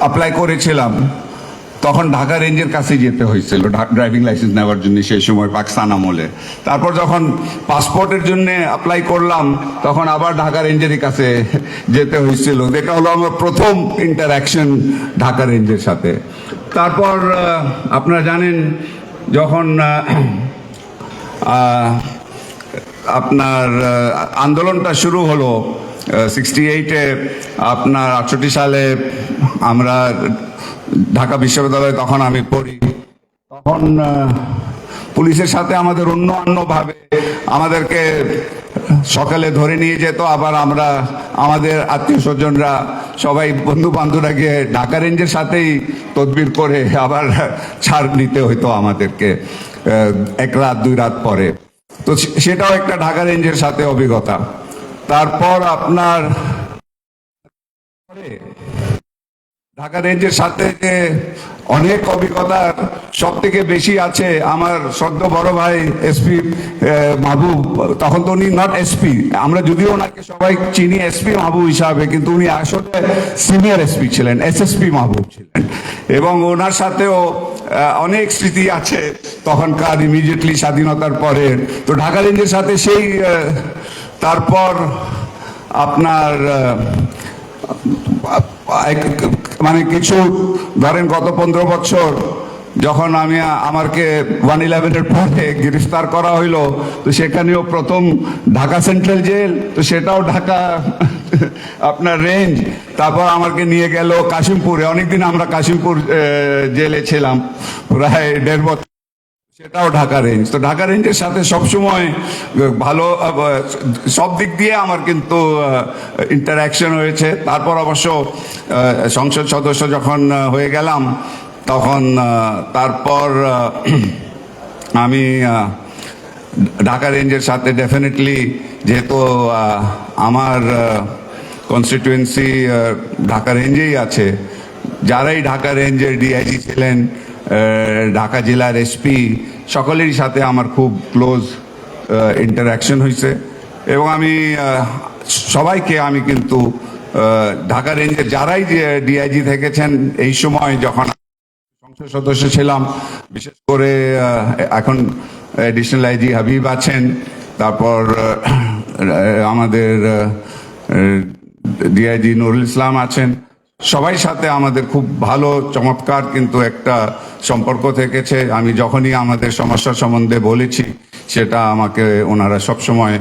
Apply করেছিলাম তখন ঢাকা রেঞ্জের কাছে যেতে হয়েছিল ড্রাইভিং লাইসেন্স নেওয়ার জন্য, সেই সময় পাকিস্তান আমলে। তারপর যখন পাসপোর্টের জন্য অ্যাপ্লাই করলাম তখন আবার ঢাকা রেঞ্জেরই কাছে যেতে হয়েছিল। এটা হলো আমার প্রথম ইন্টারাকশন ঢাকা রেঞ্জের সাথে। তারপর আপনারা জানেন যখন আপনার আন্দোলনটা শুরু হলো 68-এ, আপনার 68 সালে আমরা ঢাকা বিশ্ববিদ্যালয়ে তখন আমি পড়ি, তখন পুলিশের সাথে আমাদের অন্যভাবে আমাদেরকে সকালে ধরে নিয়ে যেত, আবার আমরা আমাদের আত্মীয় স্বজনরা সবাই বন্ধু বান্ধবরা গিয়ে ঢাকা রেঞ্জের সাথেই তদবির করে আবার ছাড় নিতে হইতো আমাদেরকে 1 রাত 2 রাত পরে। তো সেটাও একটা ঢাকা রেঞ্জের সাথে অভিজ্ঞতা। তারপর আপনার ঢাকা রেঞ্জের সাথে যে অনেক অভিজ্ঞতার সব থেকে বেশি আছে আমার সদ্য বড় ভাই এসপি মাহবুব। তখন তো উনি নট এসপি, আমরা যদিও ওনাকে সবাই চিনি এসপি মাহবুব হিসাবে, কিন্তু উনি আসলে সিনিয়র এসপি ছিলেন, এসএসপি মাহবুব ছিলেন। এবং ওনার সাথেও অনেক স্মৃতি আছে তখনকার, ইমিডিয়েটলি স্বাধীনতার পরে। তো ঢাকা রেঞ্জের সাথে সেই তারপর আপনার মানে কিছু ধরেন গত 15 বছর যখন আমি আমাকে 111-এর পরে গ্রেফতার করা হইলো, তো সেখানেও প্রথম ঢাকা সেন্ট্রাল জেল, তো সেটাও ঢাকা আপনার রেঞ্জ। তারপর আমাকে নিয়ে গেল কাশিমপুরে, অনেকদিন আমরা কাশিমপুর জেলে ছিলাম প্রায় 1.5 বছর, সেটাও ঢাকা রেঞ্জ। তো ঢাকা রেঞ্জের সাথে সবসময় ভালো সব দিক দিয়ে আমার কিন্তু ইন্টারাকশন হয়েছে। তারপর অবশ্য সংসদ সদস্য যখন হয়ে গেলাম তখন তারপর আমি ঢাকা রেঞ্জের সাথে ডেফিনেটলি, যেহেতু আমার কনস্টিটিউয়েন্সি ঢাকা রেঞ্জেই আছে, যারাই ঢাকা রেঞ্জের ডিআইজি ছিলেন, ঢাকা জেলার এসপি, সকলেরই সাথে আমার খুব ক্লোজ ইন্টারাকশন হয়েছে। এবং আমি সবাইকে আমি কিন্তু ঢাকা রেঞ্জের যারাই ডিআইজি থেকেছেন এই সময় যখন সংসদ সদস্য ছিলাম, বিশেষ করে এখন এডিশনাল আইজি হাবিব আছেন, তারপর আমাদের ডিআইজি নুরুল ইসলাম আছেন, সবাই সাথে আমাদের খুব ভালো চমৎকার কিন্তু একটা সম্পর্ক থেকেছে। আমি যখনই আমাদের সমস্যার সম্বন্ধে বলেছি সেটা আমাকে ওনারা সবসময়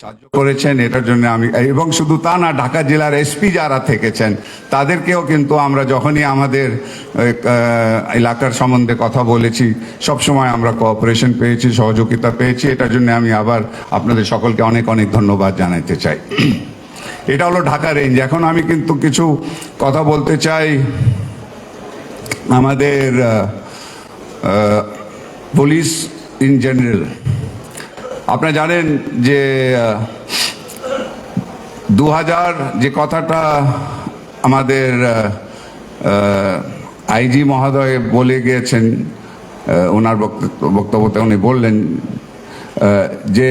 সাহায্য করেছেন। এটার জন্য আমি, এবং শুধু তা না, ঢাকা জেলার এসপি যারা থেকেছেন তাদেরকেও কিন্তু আমরা যখনই আমাদের এলাকার সম্বন্ধে কথা বলেছি সবসময় আমরা কোঅপারেশন পেয়েছি, সহযোগিতা পেয়েছি। এটার জন্য আমি আবার আপনাদের সকলকে অনেক অনেক ধন্যবাদ জানাতে চাই। এটা হলো ঢাকা রেঞ্জ। এখন আমি কিন্তু কিছু কথা বলতে চাই আমাদের পুলিশ ইন জেনারেল। আপনারা জানেন যে 2000 যে কথাটা আমাদের আইজি মহোদয় বলে গিয়েছেন, ওনার বক্তব্যতে উনি বললেন যে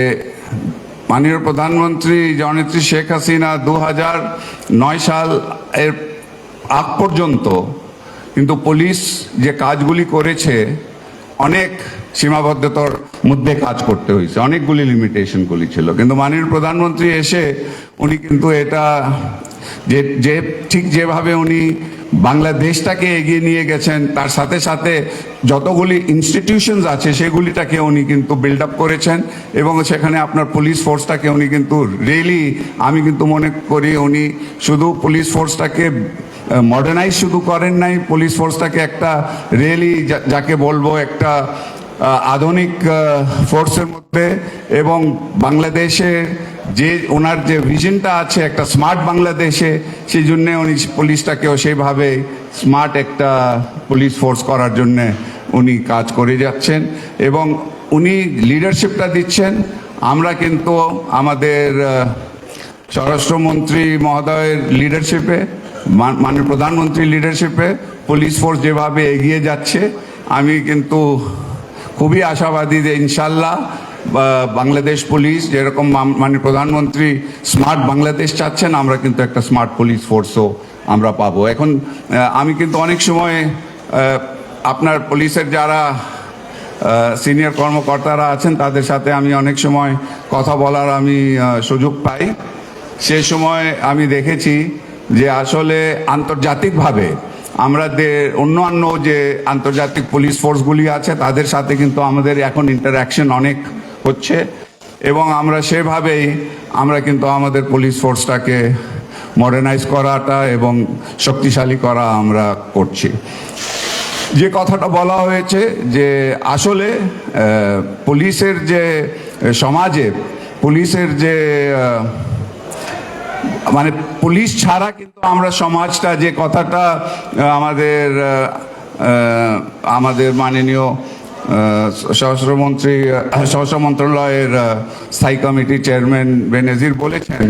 মাননীয় প্রধানমন্ত্রী জননেত্রী শেখ হাসিনা 2009 সাল এর আগ পর্যন্ত কিন্তু পুলিশ যে কাজগুলি করেছে অনেক সীমাবদ্ধতার মধ্যে কাজ করতে হয়েছে, অনেকগুলি লিমিটেশনগুলি ছিল। কিন্তু মাননীয় প্রধানমন্ত্রী এসে উনি কিন্তু এটা যে ঠিক যেভাবে উনি বাংলাদেশটাকে এগিয়ে নিয়ে গেছেন, তার সাথে সাথে যতগুলি ইনস্টিটিউশনস আছে সেগুলিটাকে উনি কিন্তু বিল্ড আপ করেছেন। এবং সেখানে আপনার পুলিশ ফোর্সটাকে উনি কিন্তু রিয়েলি, আমি কিন্তু মনে করি উনি শুধু পুলিশ ফোর্সটাকে মডার্নাইজ শুধু করেন নাই, পুলিশ ফোর্সটাকে একটা রিয়েলি যাকে বলবো একটা আধুনিক ফোর্সের মধ্যে, এবং বাংলাদেশে যে ওনার যে ভিশনটা আছে একটা স্মার্ট বাংলাদেশে, সেই জন্যে উনি পুলিশটাকেও সেইভাবে স্মার্ট একটা পুলিশ ফোর্স করার জন্যে উনি কাজ করে যাচ্ছেন এবং উনি লিডারশিপটা দিচ্ছেন। আমরা কিন্তু আমাদের স্বরাষ্ট্রমন্ত্রী মহোদয়ের লিডারশিপে, মাননীয় প্রধানমন্ত্রীর লিডারশিপে পুলিশ ফোর্স যেভাবে এগিয়ে যাচ্ছে, আমি কিন্তু খুবই আশাবাদী যে ইনশাল্লাহ বাংলাদেশ পুলিশ যেরকম মাননীয় প্রধানমন্ত্রী স্মার্ট বাংলাদেশ চাচ্ছেন, আমরা কিন্তু একটা স্মার্ট পুলিশ ফোর্সও আমরা পাবো। এখন আমি কিন্তু অনেক সময় আপনার পুলিশের যারা সিনিয়র কর্মকর্তারা আছেন তাদের সাথে আমি অনেক সময় কথা বলার আমি সুযোগ পাই। সে সময় আমি দেখেছি যে আসলে আন্তর্জাতিকভাবে আমাদের অন্যান্য যে আন্তর্জাতিক পুলিশ ফোর্সগুলি আছে তাদের সাথে কিন্তু আমাদের এখন ইন্টারঅ্যাকশন অনেক হচ্ছে, এবং আমরা সেভাবেই আমরা কিন্তু আমাদের পুলিশ ফোর্সটাকে মডার্নাইজ করাটা এবং শক্তিশালী করা আমরা করছি। যে কথাটা বলা হয়েছে যে আসলে পুলিশের যে সমাজে পুলিশের যে মানে পুলিশ ছাড়া কিন্তু আমরা সমাজটা, যে কথাটা আমাদের মাননীয় স্বরাষ্ট্র মন্ত্রণালয়ের স্থায়ী কমিটির চেয়ারম্যান বেনজির বলেছেন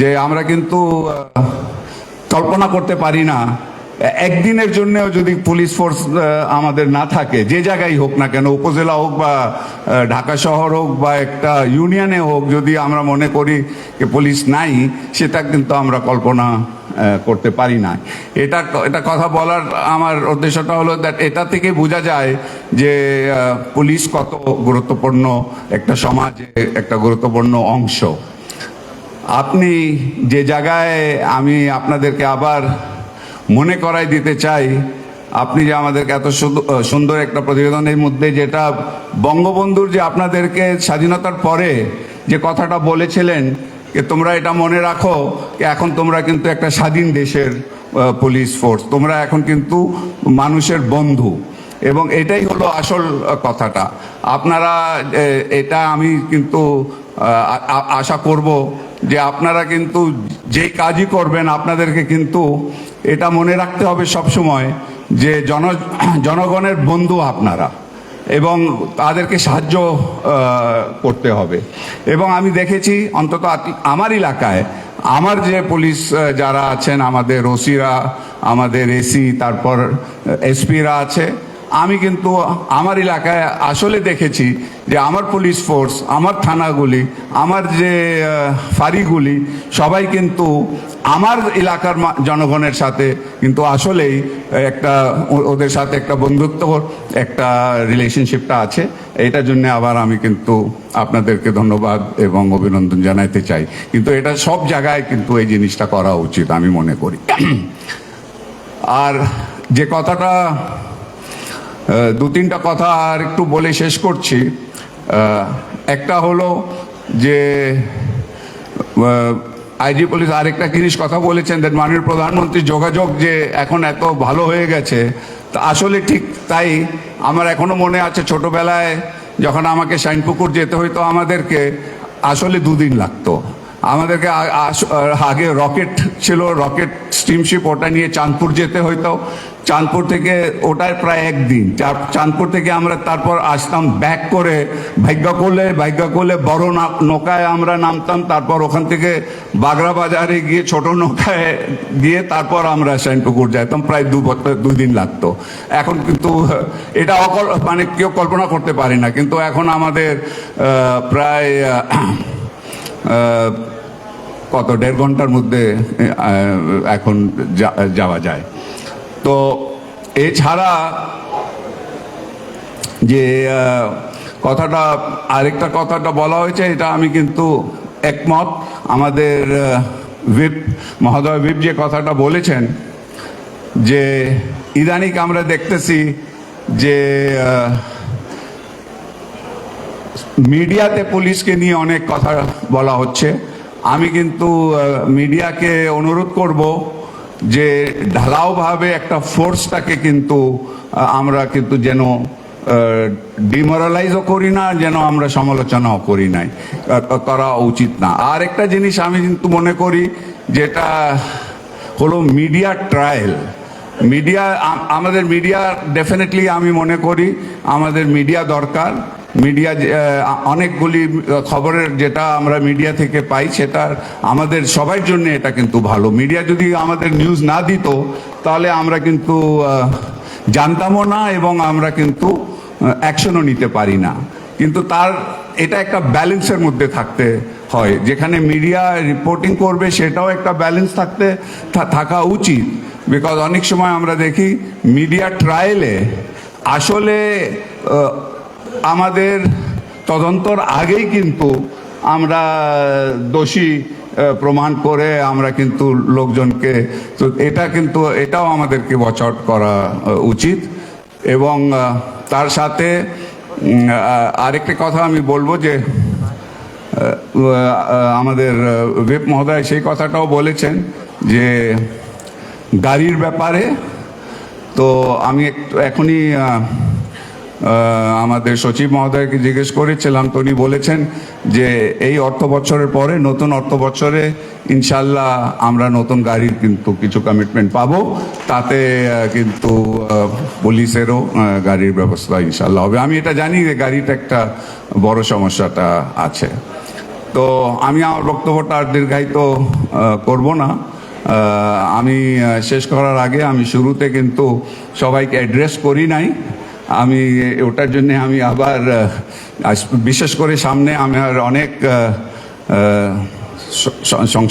যে আমরা কিন্তু কল্পনা করতে পারি না একদিনের জন্যও যদি পুলিশ ফোর্স আমাদের না থাকে, যে জায়গায় হোক না কেন, উপজেলা হোক বা ঢাকা শহর হোক বা একটা ইউনিয়নে হোক, যদি আমরা মনে করি যে পুলিশ নাই, সেটা কিন্তু আমরা কল্পনা করতে পারি না। এটা কথা বলার আমার উদ্দেশ্যটা হলো দ্যাট এটা থেকে বোঝা যায় যে পুলিশ কত গুরুত্বপূর্ণ একটা সমাজে একটা গুরুত্বপূর্ণ অংশ। আপনি যে জায়গায় আমি আপনাদেরকে আবার মনে করাই দিতে চাই, আপনি যে আমাদেরকে এত সুন্দর একটা প্রতিবেদনের মধ্যে যেটা বঙ্গবন্ধুর যে আপনাদেরকে স্বাধীনতার পরে যে কথাটা বলেছিলেন যে তোমরা এটা মনে রাখো এখন তোমরা কিন্তু একটা স্বাধীন দেশের পুলিশ ফোর্স, তোমরা এখন কিন্তু মানুষের বন্ধু, এবং এটাই হলো আসল কথাটা। আপনারা এটা আমি কিন্তু আশা করব যে আপনারা কিন্তু যেই কাজই করবেন আপনাদেরকে কিন্তু এটা মনে রাখতে হবে সব সময় যে জনগণের বন্ধু আপনারা, এবং তাদেরকে সাহায্য করতে হবে। এবং আমি দেখেছি অন্তত আমার এলাকায় আমার যে পুলিশ যারা আছেন, আমাদের ওসিরা, আমাদের এসি, তারপর এসপিরা আছে, আমি কিন্তু আমার এলাকায় আসলে দেখেছি যে আমার পুলিশ ফোর্স, আমার থানাগুলি, আমার যে ফাঁড়িগুলি সবাই কিন্তু আমার এলাকার জনগণের সাথে কিন্তু আসলেই একটা ওদের সাথে একটা বন্ধুত্ব একটা রিলেশনশিপটা আছে। এটার জন্য আবার আমি কিন্তু আপনাদেরকে ধন্যবাদ এবং অভিনন্দন জানাতে চাই। কিন্তু এটা সব জায়গায় কিন্তু এই জিনিসটা করা উচিত আমি মনে করি। আর যে কথাটা দু তিনটা কথা আর একটু বলে শেষ করছি। একটা হলো যে আইজি পুলিশ আরেকটা জিনিস কথা বলেছেন যে মাননীয় প্রধানমন্ত্রী যোগাযোগ যে এখন এত ভালো হয়ে গেছে, তা আসলে ঠিক তাই। আমার এখনো মনে আছে ছোটবেলায় যখন আমাকে শাইনপুকুর যেতে হইতো, আমাদেরকে আসলে 2 দিন লাগতো। আমাদেরকে আগে রকেট ছিল, রকেট স্টিমশিপ, ওটা নিয়ে চাঁদপুর যেতে হইতো। চাঁদপুর থেকে ওটায় প্রায় 1 দিন। চাঁদপুর থেকে আমরা তারপর আসতাম ব্যাক করে ভাগ্য করলে বড় নৌকায় আমরা নামতাম, তারপর ওখান থেকে বাগড়া বাজারে গিয়ে ছোট নৌকায় গিয়ে তারপর আমরা শাইনপুকুর যাইতাম। প্রায় 2 দিন লাগতো। এখন কিন্তু এটা মানে কেউ কল্পনা করতে পারি না, কিন্তু এখন আমাদের প্রায় কত 1.5 ঘন্টার মধ্যে এখন যাওয়া যায়। তো এছাড়া যে কথাটা আরেকটা কথাটা বলা হয়েছে, এটা আমি কিন্তু একমত। আমাদের হুইপ মহোদয় হুইপ যে কথাটা বলেছেন যে ইদানিং আমরা দেখতেছি যে মিডিয়াতে পুলিশকে নিয়ে অনেক কথা বলা হচ্ছে। আমি কিন্তু মিডিয়াকে অনুরোধ করব যে ঢালাওভাবে একটা ফোর্সটাকে কিন্তু আমরা কিন্তু যেন ডিমোরালাইজও করি না, যেন আমরা সমালোচনাও করা উচিত না। আর একটা জিনিস আমি কিন্তু মনে করি যেটা হলো মিডিয়া ট্রায়াল। আমাদের মিডিয়া ডেফিনেটলি আমি মনে করি আমাদের মিডিয়া দরকার। মিডিয়া অনেকগুলি খবরের যেটা আমরা মিডিয়া থেকে পাই সেটা আমাদের সবার জন্য এটা কিন্তু ভালো। মিডিয়া যদি আমাদের নিউজ না দিত তাহলে আমরা কিন্তু জানতামও না এবং আমরা কিন্তু অ্যাকশনও নিতে পারি না। কিন্তু এটা একটা ব্যালেন্সের মধ্যে থাকতে হয়, যেখানে মিডিয়া রিপোর্টিং করবে সেটাও একটা ব্যালেন্স থাকা উচিত। বিকজ অনেক সময় আমরা দেখি মিডিয়া ট্রায়ালে আসলে আমাদের তদন্তর আগেই কিন্তু আমরা দোষী প্রমাণ করে আমরা কিন্তু লোকজনকে, তো এটাও আমাদেরকে ওয়াচ আউট করা উচিত। এবং তার সাথে আরেকটা কথা আমি বলবো যে আমাদের হুইপ মহোদয় সেই কথাটাও বলেছেন যে গাড়ির ব্যাপারে, তো আমি এখনই আমাদের সচিব মহোদয়কে জিজ্ঞেস করেছিলাম, তো উনি বলেছেন যে এই অর্থ বছরের পরে নতুন অর্থ বছরে ইনশাল্লাহ আমরা নতুন গাড়ির কিন্তু কিছু কমিটমেন্ট পাবো, তাতে কিন্তু পুলিশেরও গাড়ির ব্যবস্থা ইনশাল্লাহ হবে। আমি এটা জানি যে গাড়িটা একটা বড় সমস্যাটা আছে। তো আমি আমার বক্তব্যটা আর দীর্ঘায়িত করব না। আমি শেষ করার আগে আমি শুরুতে কিন্তু সবাইকে অ্যাড্রেস করি নাই, আমি ওটার জন্য আমি আবার বিশেষ করে সামনে আমার অনেক সংসদ